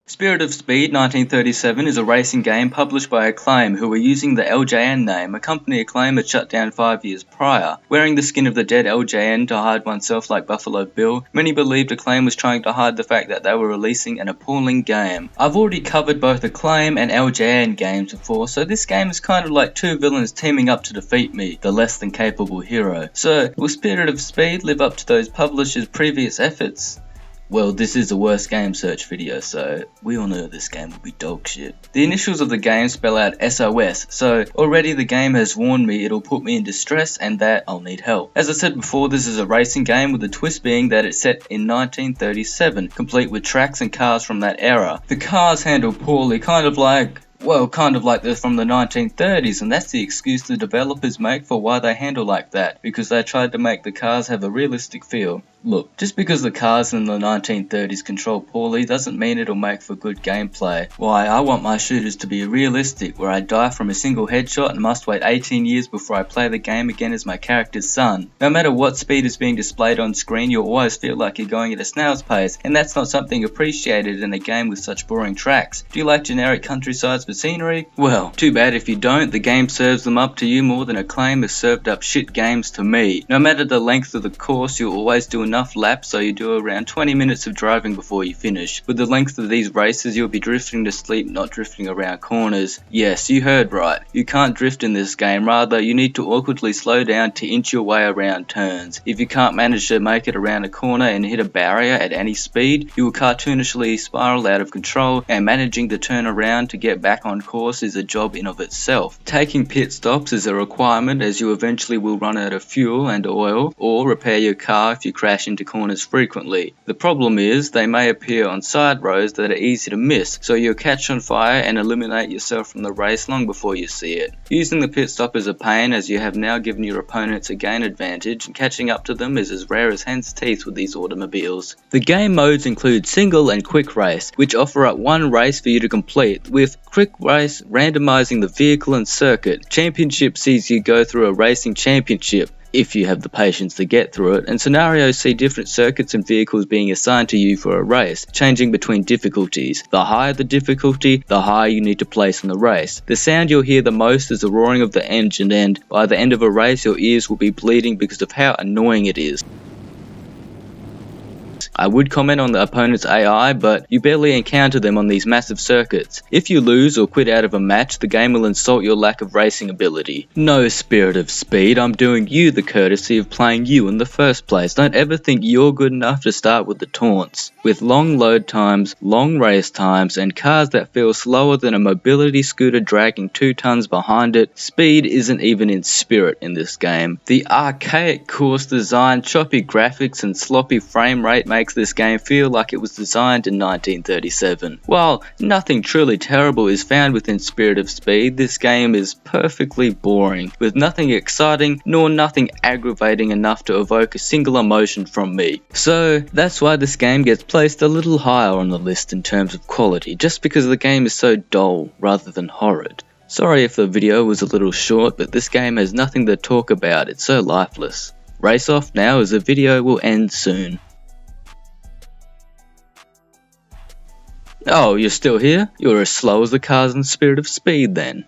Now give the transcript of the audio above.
Spirit of Speed 1937 is a racing game published by Acclaim, who were using the LJN name, a company Acclaim had shut down 5 years prior. Wearing the skin of the dead LJN to hide oneself like Buffalo Bill, many believed Acclaim was trying to hide the fact that they were releasing an appalling game. I've already covered both Acclaim and LJN games before, so this game is kind of like two villains teaming up to defeat me, the less than capable hero. So, will Spirit of Speed live up to those publishers' previous efforts? Well, this is a worst game search video, so we all know this game will be dog shit. The initials of the game spell out SOS, so already the game has warned me it'll put me in distress and that I'll need help. As I said before, this is a racing game with the twist being that it's set in 1937, complete with tracks and cars from that era. The cars handle poorly, kind of like they're from the 1930s, and that's the excuse the developers make for why they handle like that, because they tried to make the cars have a realistic feel. Look, just because the cars in the 1930s control poorly doesn't mean it'll make for good gameplay. Why, I want my shooters to be realistic, where I die from a single headshot and must wait 18 years before I play the game again as my character's son. No matter what speed is being displayed on screen, you'll always feel like you're going at a snail's pace, and that's not something appreciated in a game with such boring tracks. Do you like generic countrysides for scenery? Well, too bad if you don't. The game serves them up to you more than Acclaim has served up shit games to me. No matter the length of the course, you'll always do enough laps, so you do around 20 minutes of driving before you finish. With the length of these races, you'll be drifting to sleep, not drifting around corners. Yes, you heard right. You can't drift in this game, rather you need to awkwardly slow down to inch your way around turns. If you can't manage to make it around a corner and hit a barrier at any speed, you will cartoonishly spiral out of control, and managing to turn around to get back on course is a job in of itself. Taking pit stops is a requirement, as you eventually will run out of fuel and oil, or repair your car if you crash into corners frequently. The problem is, they may appear on side roads that are easy to miss, so you'll catch on fire and eliminate yourself from the race long before you see it. Using the pit stop is a pain, as you have now given your opponents a gain advantage, and catching up to them is as rare as hen's teeth with these automobiles. The game modes include single and quick race, which offer up one race for you to complete, with quick race randomizing the vehicle and circuit. Championship sees you go through a racing championship, if you have the patience to get through it, and scenarios see different circuits and vehicles being assigned to you for a race, changing between difficulties. The higher the difficulty, the higher you need to place in the race. The sound you'll hear the most is the roaring of the engine, and by the end of a race your ears will be bleeding because of how annoying it is. I would comment on the opponent's AI, but you barely encounter them on these massive circuits. If you lose or quit out of a match, the game will insult your lack of racing ability. No, Spirit of Speed, I'm doing you the courtesy of playing you in the first place. Don't ever think you're good enough to start with the taunts. With long load times, long race times, and cars that feel slower than a mobility scooter dragging 2 tons behind it, speed isn't even in spirit in this game. The archaic course design, choppy graphics, and sloppy frame rate makes this game feel like it was designed in 1937. While nothing truly terrible is found within Spirit of Speed, this game is perfectly boring, with nothing exciting nor nothing aggravating enough to evoke a single emotion from me. So that's why this game gets placed a little higher on the list in terms of quality, just because the game is so dull rather than horrid. Sorry if the video was a little short, but this game has nothing to talk about, it's so lifeless. Race off now, as the video will end soon. Oh, you're still here? You're as slow as the cars in Spirit of Speed then.